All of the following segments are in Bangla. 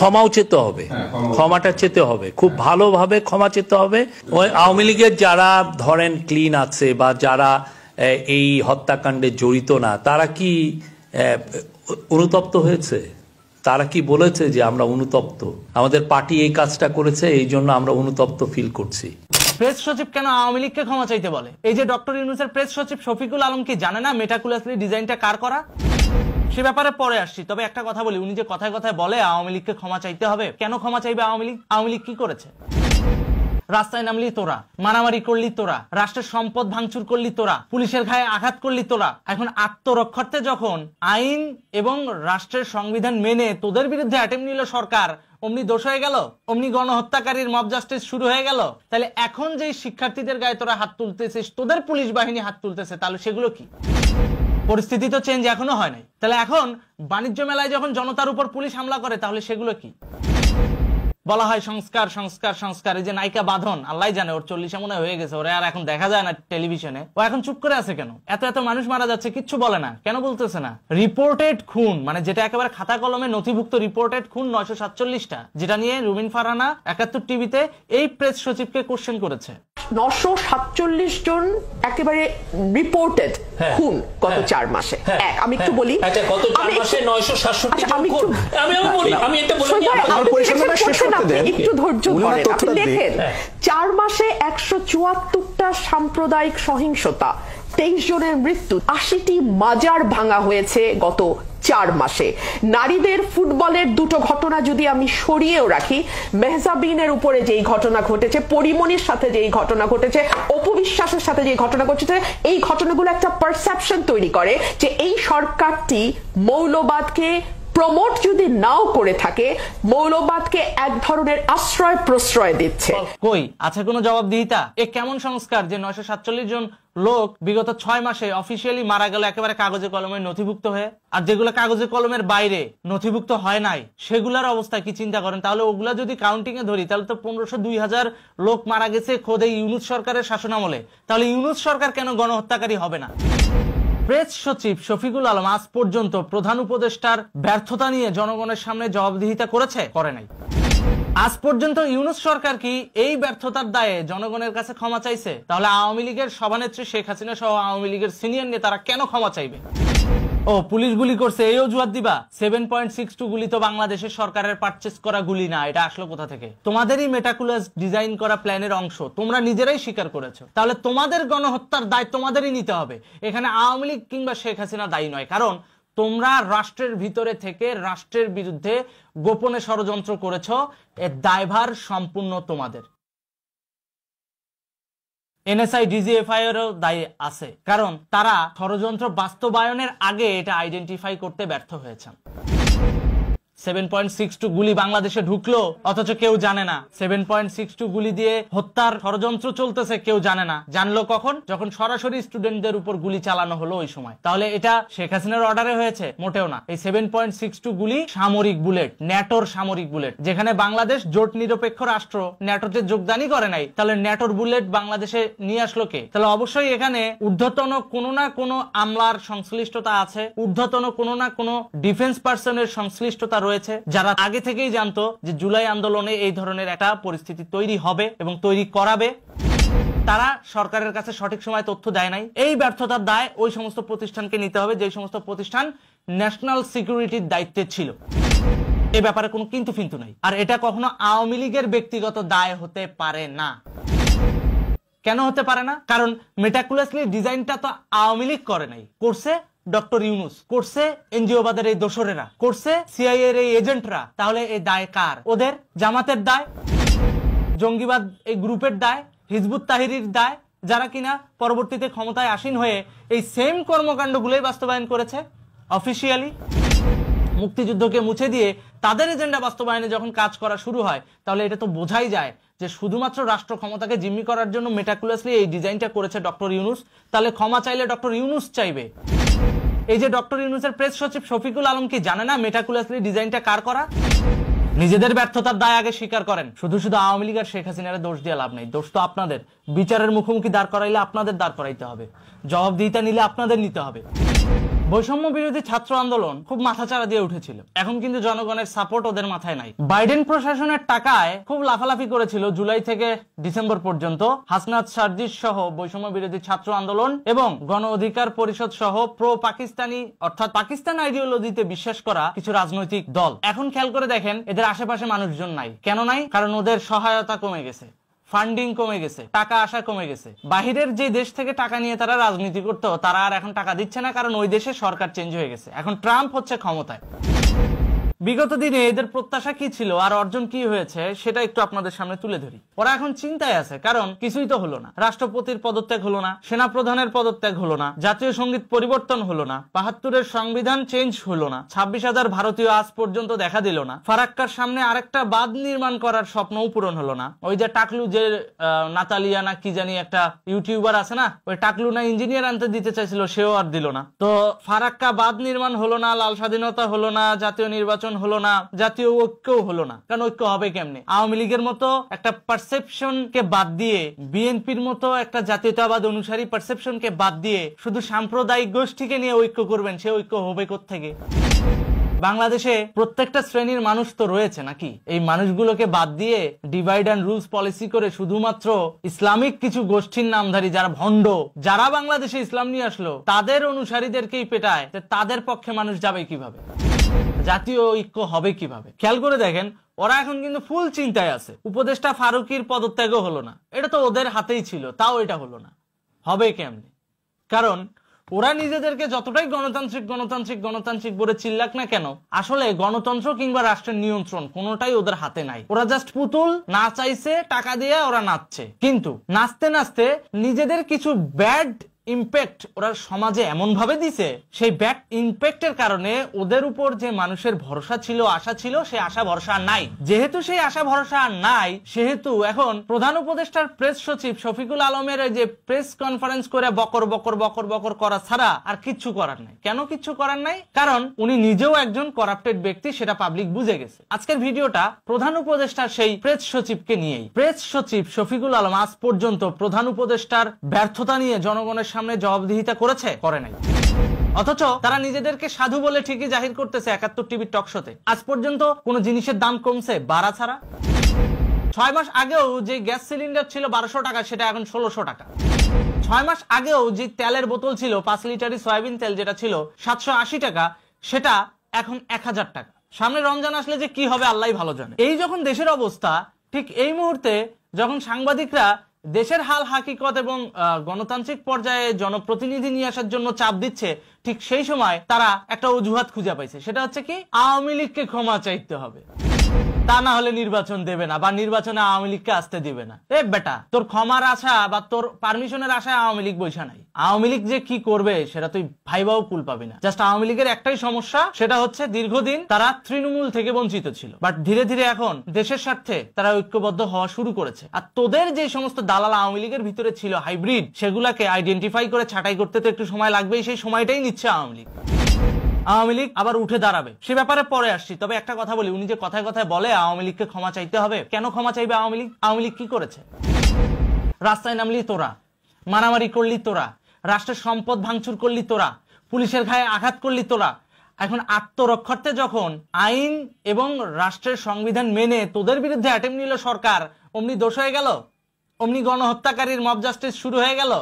ক্ষমাও চেতে হবে, ক্ষমাটা চেতে হবে, খুব ভালোভাবে ক্ষমা চেতে হবে। ওই আওয়ামী লীগের যারা ধরেন ক্লিন আছে বা যারা এই হত্যাকাণ্ডে জড়িত না, তারা কি অনুতপ্ত হয়েছে? তারা কি বলেছে যে আমরা অনুতপ্ত, আমাদের পার্টি এই কাজটা করেছে, এই জন্য আমরা অনুতপ্ত ফিল করছি? প্রেস সচিব কেন আওয়ামী লীগকে ক্ষমা চাইতে বলে? এই যে ডক্টর ইউনূসের প্রেস সচিব শফিকুল আলম কি জানে না মেটাকুলাসলি ডিজাইনটা কার করা? সে ব্যাপারে পরে আসছি। তবে একটা কথা বলি, উনি যে কথায় কথায় বলে আওয়ামী লীগকে ক্ষমা চাইতে হবে, কেন ক্ষমা চাইবে আওয়ামী লীগ? আওয়ামী লীগ কি করেছে? রাস্তায় নামলি তোরা, মারামারি করলি তোরা, রাষ্ট্রের সম্পদ ভাঙচুর করলি তোরা, পুলিশের গায়ে আঘাত করলি তোরা। এখন আত্মরক্ষার্থে যখন আইন এবং রাষ্ট্রের সংবিধান মেনে তোদের বিরুদ্ধে অ্যাটেম্প নিল সরকার, অমনি দোষ হয়ে গেল, অমনি গণহত্যাকারীর মব জাস্টিস শুরু হয়ে গেল। তাহলে এখন যেই শিক্ষার্থীদের গায়ে তোরা হাত তুলতেছিস, তোদের পুলিশ বাহিনী হাত তুলতেছে, তাহলে সেগুলো কি? পরিস্থিতি তো চেঞ্জ এখনো হয় নাই। তাহলে এখন বাণিজ্য মেলায় যখন জনতার উপর পুলিশ হামলা করে, তাহলে সেগুলো কি? বলা হয় সংস্কার সংস্কার সংস্কার। এই যে নায়িকা বাঁধন, আল্লাহ জানে ওর 40 মনে হয়ে গেছে, ওরে আর এখন দেখা যায় না টেলিভিশনে। ও এখন চুপ করে আছে কেন? এত এত মানুষ মারা যাচ্ছে, কিচ্ছু বলে না কেন? বলতেছে না রিপোর্টেড খুন, মানে যেটা একেবারে খাতা কলমে নথিভুক্ত রিপোর্টেড খুন 947টা, যেটা নিয়ে রুমিন ফারহানা 71 টিভিতে এই প্রেস সচিবকে কোশ্চেন করেছে। 947 জন একেবারে রিপোর্টেড খুন গত 4 মাসে। আমি একটু বলি, গত 4 মাসে 967 জন খুন। আমি এটা বলি, একটু ধৈর্য ধরেন। আপনি দেখেন 4 মাসে 174টা সাম্প্রদায়িক সহিংসতা, 23 জনের মৃত্যু, 80টি মাজার ভাঙা হয়েছে গত 4 মাসে। নারীদের ফুটবলের দুটো ঘটনা যদি আমি সরিয়েও রাখি, মেহজাবিনের উপরে যেই ঘটনা ঘটেছে, পরিমণির সাথে যেই ঘটনা ঘটেছে, অপবিশ্বাসের সাথে যেই ঘটনা ঘটেছে, এই ঘটনাগুলো একটা পারসেপশন তৈরি করে যে এই সরকারটি মৌলবাদকে প্রমোট যদি নাও করে থাকে, মৌলবাদকে এক ধরনের আশ্রয় প্রশ্রয় দিচ্ছে। কই আছে কোনো জবাবদিহিতা? এ কেমন সংস্কার যে 947 জন লোক বিগত 6 মাসে অফিসিয়ালি মারা গেল একেবারে কাগজে কলমে নথিভুক্ত হয়ে, আর যেগুলো কাগজে কলমের বাইরে নথিভুক্ত হয় নাই সেগুলার অবস্থা কি চিন্তা করেন? তাহলে ওগুলা যদি কাউন্টিং এ ধরি, তাহলে তো 1500-2000 লোক মারা গেছে খোদ এই ইউনূস সরকারের শাসনামলে। তাহলে ইউনূস সরকার কেন গণহত্যাকারী হবে না? প্রেস সচিব শফিকুল আলম আজ পর্যন্ত প্রধান উপদেষ্টার ব্যর্থতা নিয়ে জনগণের সামনে জবাবদিহিতা করেছে? করে নাই। আজ পর্যন্ত ইউনূস সরকার কি এই ব্যর্থতার দায়ে জনগণের কাছে ক্ষমা চাইছে? তাহলে আওয়ামী লীগের সভানেত্রী শেখ হাসিনা সহ আওয়ামী লীগের সিনিয়র নেতারা কেন ক্ষমা চাইবে? ও পুলিশ গুলি করছে এই অজুহাত দিবা? 7.62 গুলি তো বাংলাদেশের সরকারের পারচেজ করা গুলি না, এটা আসলো কোথা থেকে? তোমাদেরই মেটাকুলাস ডিজাইন করা প্ল্যানের অংশ, তোমরা নিজেরাই স্বীকার করেছো। তাহলে তোমাদের গণহত্যার দায় তোমাদেরই নিতে হবে, এখানে আওয়ামী লীগ কিংবা শেখ হাসিনা দায়ী নয়। কারণ তোমরা রাষ্ট্রের ভিতরে থেকে রাষ্ট্রের বিরুদ্ধে গোপনে ষড়যন্ত্র করেছো, এর দায়ভার সম্পূর্ণ তোমাদের। এনএসআই ডিজিএফআই এরও দায়ী আছে, কারণ তারা ষড়যন্ত্র বাস্তবায়নের আগে এটা আইডেন্টিফাই করতে ব্যর্থ হয়েছেন। 7.62 গুলি বাংলাদেশে ঢুকলো অথচ কেউ জানে না। 7.62 গুলি দিয়ে হত্যার ষড়যন্ত্র চলতেছে, কেউ জানে না। জানলো কখন? যখন সরাসরি স্টুডেন্টদের উপর গুলি চালানো হলো ওই সময়। তাহলে এটা শেখ হাসিনার অর্ডারে হয়েছে? মোটেও না। এই 7.62 গুলি সামরিক বুলেট, ন্যাটোর সামরিক বুলেট, যেখানে বাংলাদেশ জোট নিরপেক্ষ রাষ্ট্র, ন্যাটোতে যোগদানই করে নাই। তাহলে ন্যাটোর বুলেট বাংলাদেশে নিয়ে আসলো কে? তাহলে অবশ্যই এখানে ঊর্ধ্বতন কোনো না কোনো আমলার সংশ্লিষ্টতা আছে, ঊর্ধ্বতন কোনো না কোনো ডিফেন্স পার্সনের সংশ্লিষ্টতা রয়েছে, যারা আগে থেকেই জানতো যে জুলাই আন্দোলনে এই ধরনের একটা পরিস্থিতি তৈরি হবে এবং তৈরি করাবে। তারা সরকারের কাছে সঠিক সময় তথ্য দেয় নাই। এই ব্যর্থতার দায় ওই সমস্ত প্রতিষ্ঠানকে নিতে হবে যে সমস্ত প্রতিষ্ঠান ন্যাশনাল সিকিউরিটির দায়িত্বে ছিল। এ ব্যাপারে কোনো কিন্তু ফিন্তু নাই। আর এটা কখনো আওয়ামী লীগের ব্যক্তিগত দায় হতে পারে না। কেন হতে পারে না? কারণ মেটাকুলাসলি ডিজাইনটা তো আওয়ামী লীগ করে নাই, করছে ডক্টর ইউনূস, করছে এনজিওবাদের এই দোসরেরা, করছে সিআইএ এর এই এজেন্টরা। তাহলে এই দায় কার? ওদের। জামাতের দায়, জঙ্গিবাদ এই গ্রুপের দায়, হিজবুত তাহরির দায়, যারা কিনা পরবর্তীতে ক্ষমতায় আসীন হয়ে এই সেম কর্মকাণ্ডগুলোই বাস্তবায়ন করেছে অফিসিয়ালি। মুক্তিযুদ্ধকে মুছে দিয়ে তাদের এজেন্ডা বাস্তবায়নে যখন কাজ করা শুরু হয়, তাহলে এটা তো বোঝাই যায় যে শুধুমাত্র রাষ্ট্র ক্ষমতাকে জিম্মি করার জন্য মেটাকুলাসলি এই ডিজাইনটা করেছে ডক্টর ইউনূস। তাহলে ক্ষমা চাইলে ডক্টর ইউনূস চাইবে। এই যে ডক্টর ইউনূসের প্রেস সচিব শফিকুল আলম কি জানে না মেটাকুলাসলি ডিজাইনটা কার করা? নিজেদের ব্যর্থতার দায় আগে স্বীকার করেন। শুধু শুধু আওয়ামী লীগ আর শেখ হাসিনার দোষ দিয়ে লাভ নেই। দোষ তো আপনাদের। বিচারের মুখোমুখি দাঁড় করাইলে আপনাদের দাঁড় করাইতে হবে, জবাবদিহিতা নিলে আপনাদের নিতে হবে। বৈষম্য বিরোধী ছাত্র আন্দোলন খুব মাথাচাড়া দিয়ে উঠেছিল, এখন কিন্তু জনগণের সাপোর্ট ওদের মাথায় নাই। বাইডেন প্রশাসনের টাকায় খুব লাফালাফি করেছিল জুলাই থেকে ডিসেম্বর পর্যন্ত হাসনাত সার্জিস সহ বৈষম্য বিরোধী ছাত্র আন্দোলন এবং গণ অধিকার পরিষদ সহ প্রো পাকিস্তানি অর্থাৎ পাকিস্তান আইডিওলজিতে বিশ্বাস করা কিছু রাজনৈতিক দল। এখন খেয়াল করে দেখেন এদের আশেপাশে মানুষজন নাই। কেন নাই? কারণ ওদের সহায়তা কমে গেছে, ফান্ডিং কমে গেছে, টাকা আসা কমে গেছে। বাহিরের যে দেশ থেকে টাকা নিয়ে তারা রাজনীতি করতো তারা আর এখন টাকা দিচ্ছে না, কারণ ওই দেশে সরকার চেঞ্জ হয়ে গেছে। এখন ট্রাম্প হচ্ছে ক্ষমতায়। বিগত দিনে এদের প্রত্যাশা কি ছিল আর অর্জন কি হয়েছে সেটা একটু আপনাদের সামনে তুলে ধরি। ওরা এখন চিন্তায় আছে, কারণ কিছুই তো হলো না। রাষ্ট্রপতির পদত্যাগ হলো না, সেনাপ্রধানের পদত্যাগ হলো না, জাতীয় সঙ্গীত পরিবর্তন হলো না, ৭২-এর সংবিধান চেঞ্জ হলো না, ২৬,০০০ ভারতীয় আজ পর্যন্ত দেখা দিল না, ফারাক্কার সামনে আরেকটা বাঁধ নির্মাণ করার স্বপ্নও পূরণ হলো না। ওই যে টাকলু, যে নাতালিয়া না কি জানি একটা ইউটিউবার আছে না, ওই টাকলু না ইঞ্জিনিয়ার আনতে দিতে চাইছিল, সেও আর দিল না। তো ফারাক্কা বাঁধ নির্মাণ হলো না, লাল স্বাধীনতা হলো না, জাতীয় নির্বাচন হলো না, জাতীয় ঐক্যও হলো না। কারণ ঐক্য হবে কেমনে? আওয়ামী লীগের মতো একটা পারসেপশন কে বাদ দিয়ে, বিএনপির মতো একটা জাতীয়তাবাদ অনুসারী পারসেপশন কে বাদ দিয়ে শুধু সাম্প্রদায়িক গোষ্ঠীকে নিয়ে ঐক্য করবেন, সে ঐক্য হবে কোত্থেকে? বাংলাদেশে প্রত্যেকটা শ্রেণীর মানুষ তো রয়েছে নাকি? এই মানুষগুলোকে বাদ দিয়ে ডিভাইড অ্যান্ড রুলস পলিসি করে শুধুমাত্র ইসলামিক কিছু গোষ্ঠীর নামধারী যারা ভণ্ড, যারা বাংলাদেশে ইসলাম নিয়ে আসলো, তাদের অনুসারীদেরকেই পেটায়, তাদের পক্ষে মানুষ যাবে কিভাবে? জাতীয় ঐক্য হবে কিভাবে? খেয়াল করে দেখেন ওরা এখন কিন্তু ফুল চিন্তায় আছে। উপদেষ্টা ফারুকির পদত্যাগও হলো না, এটা তো ওদের হাতেই ছিল, তাও এটা হলো না। হবে কেমনে? কারণ ওরা নিজেদেরকে যতটাই গণতান্ত্রিক গণতান্ত্রিক গণতান্ত্রিক বলে চিল্লাক না কেন, আসলে গণতন্ত্র কিংবা রাষ্ট্রের নিয়ন্ত্রণ কোনোটাই ওদের হাতে নাই। ওরা জাস্ট পুতুল, না চাইছে টাকা দিয়ে ওরা নাচছে। কিন্তু নাচতে নাচতে নিজেদের কিছু ব্যাড ইম্প্যাক্ট ওরা সমাজে এমন ভাবে দিছে, সেই ব্যাড ইম্প্যাক্টের কারণে ওদের উপর যে মানুষের ভরসা ছিল, আশা ছিল, সেই আশা ভরসা নাই। যেহেতু সেই আশা ভরসা নাই, সেহেতু এখন প্রধান উপদেষ্টার প্রেস সচিব শফিকুল আলমের যে প্রেস কনফারেন্স করে বকর বকর বকর বকর করা ছাড়া আর কিচ্ছু করার নাই। কেন কিচ্ছু করার নাই? কারণ উনি নিজেও একজন করাপ্টেড ব্যক্তি, সেটা পাবলিক বুঝে গেছে। আজকের ভিডিওটা প্রধান উপদেষ্টার সেই প্রেস সচিবকে নিয়েই। প্রেস সচিব শফিকুল আলম আজ পর্যন্ত প্রধান উপদেষ্টার ব্যর্থতা নিয়ে জনগণের সামনে জবাবদিহিতা করেছে? করে নাই। অথচ তারা নিজেদেরকে সাধু বলে ঠিকই জাহির করতেছে ৭১ টিভির টক শোতে। আজ পর্যন্ত কোন জিনিসের দাম কমছে বাড়া ছাড়া? ৬ মাস আগেও যে গ্যাস সিলিন্ডার ছিল ১২০০ টাকা, সেটা এখন ১৬০০ টাকা। ৬ মাস আগেও যে তেলের বোতল ছিল ৫ লিটারি সয়াবিন তেল, যেটা ছিল ৭৮০ টাকা, সেটা এখন ১০০০ টাকা। সামনে রমজান আসলে যে কি হবে আল্লাহই ভালো জানে। এই যখন দেশের অবস্থা, ঠিক এই মুহূর্তে যখন সাংবাদিকরা দেশের হাল হাকিকত এবং গণতান্ত্রিক পর্যায়ে জনপ্রতিনিধি নিয়ে আসার জন্য চাপ দিচ্ছে, ঠিক সেই সময় তারা একটা অজুহাত খুঁজে পাইছে। সেটা হচ্ছে কি? আওয়ামী লীগকে ক্ষমা চাইতে হবে, তা না হলে নির্বাচন দেবে না, বা নির্বাচনে আওয়ামী লীগকে আসতে দিবে না। এ বেটা, তোর ক্ষমার আশা বা তোর পারমিশনের আশায় আওয়ামী লীগ বৈশা নাই। আওয়ামী লীগ যে কি করবে সেটা তুই ভাইবাও কুল পাবি না। জাস্ট আওয়ামী লীগের একটাই সমস্যা, সেটা হচ্ছে দীর্ঘদিন তারা তৃণমূল থেকে বঞ্চিত ছিল, বাট ধীরে ধীরে এখন দেশের স্বার্থে তারা ঐক্যবদ্ধ হওয়া শুরু করেছে। আর তোদের যে সমস্ত দালাল আওয়ামী লীগের ভিতরে ছিল হাইব্রিড, সেগুলাকে আইডেন্টিফাই করে ছাঁটাই করতে তো একটু সময় লাগবেই। সেই সময়টাই নিচ্ছে আওয়ামী লীগ। আওয়ামী লীগ আবার উঠে দাঁড়াবে, সে ব্যাপারে পরে আসছি। তবে একটা কথা বলি, উনি যে কথায় কথায় বলে আওয়ামী লীগকে ক্ষমা চাইতে হবে, কেন ক্ষমা চাইবে আওয়ামী লীগ? আওয়ামী লীগ কি করেছে? রাস্তায় নামলি তোরা, মারামারি করলি তোরা, রাষ্ট্রের সম্পদ ভাঙচুর করলি তোরা, পুলিশের গায়ে আঘাত করলি তোরা। এখন আত্মরক্ষার্থে যখন আইন এবং রাষ্ট্রের সংবিধান মেনে তোদের বিরুদ্ধে অ্যাটেম্প নিল সরকার, অমনি দোষ হয়ে গেল, অমনি গণহত্যাকারীর মব জাস্টিস শুরু হয়ে গেল?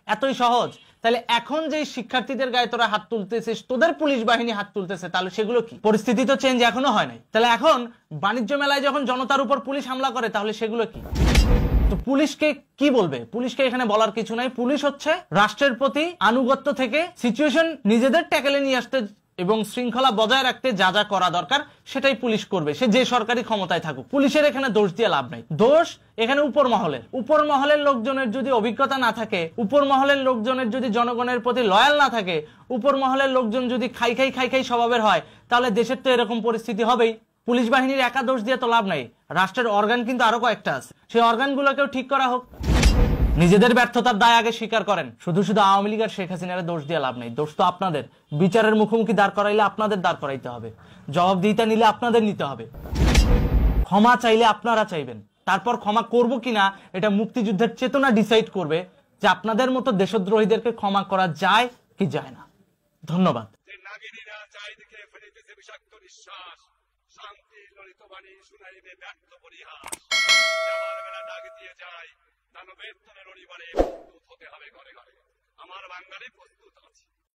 এতই সহজ? তাহলে এখন যে শিক্ষার্থীদের গায়ে তোরা হাত তুলতেছিস, তোদের পুলিশ বাহিনী হাত তুলতেছে, তাহলে সেগুলো কি? পরিস্থিতি তো চেঞ্জ এখনো হয় নাই। তাহলে এখন বাণিজ্য মেলায় যখন জনতার উপর পুলিশ হামলা করে, তাহলে সেগুলো কি? তো পুলিশকে কি বলবে? পুলিশকে এখানে বলার কিছু নাই। পুলিশ হচ্ছে রাষ্ট্রের প্রতি আনুগত্য থেকে সিচুয়েশন নিজেদের ট্যাকেলে নিয়ে আসতে এবং শৃঙ্খলা বজায় রাখতে যা যা করা দরকার সেটাই পুলিশ করবে, সে যে সরকারি ক্ষমতায় থাকুক। পুলিশের এখানে দোষ দিয়ে লাভ নাই। দোষ এখানে উপর মহলের লোকজনের যদি অভিজ্ঞতা না থাকে, উপর মহলের লোকজনের যদি জনগণের প্রতি লয়াল না থাকে, উপর মহলের লোকজন যদি খাই খাই স্বভাবের হয়, তাহলে দেশের তো এরকম পরিস্থিতি হবেই। পুলিশ বাহিনীর একা দোষ দিয়ে তো লাভ নাই। রাষ্ট্রের অর্গান কিন্তু আরো কয়েকটা আছে, সেই অর্গানগুলোকেও ঠিক করা হোক। নিজেদের ব্যর্থতার দায় আগে স্বীকার করেন। শুধু শুধু আওয়ামী লীগ আর শেখ হাসিনার দোষ দিয়ে লাভ নেই। দোষ তো আপনাদের। বিচারের মুখোমুখি দাঁড় করাইলে আপনাদের দাঁড় করাইতে হবে, জবাবদিহিতা নিলে আপনাদের নিতে হবে, ক্ষমা চাইলে আপনারা চাইবেন। তারপর ক্ষমা করব কিনা এটা মুক্তিযুদ্ধের চেতনা ডিসাইড করবে যে আপনাদের মতো দেশদ্রোহীদেরকে ক্ষমা করা যায় কি যায় না। ধন্যবাদ। বিষাক্ত নিঃশ্বাস, শান্তি ললিত বাণী শুনাইবে ব্যর্থ পরিহাস। যাবার বেলা ডাক দিয়ে যায়, দানবের তলে রবিবারে প্রস্তুত হতে হবে ঘরে ঘরে। আমার বাঙালি প্রস্তুত আছে।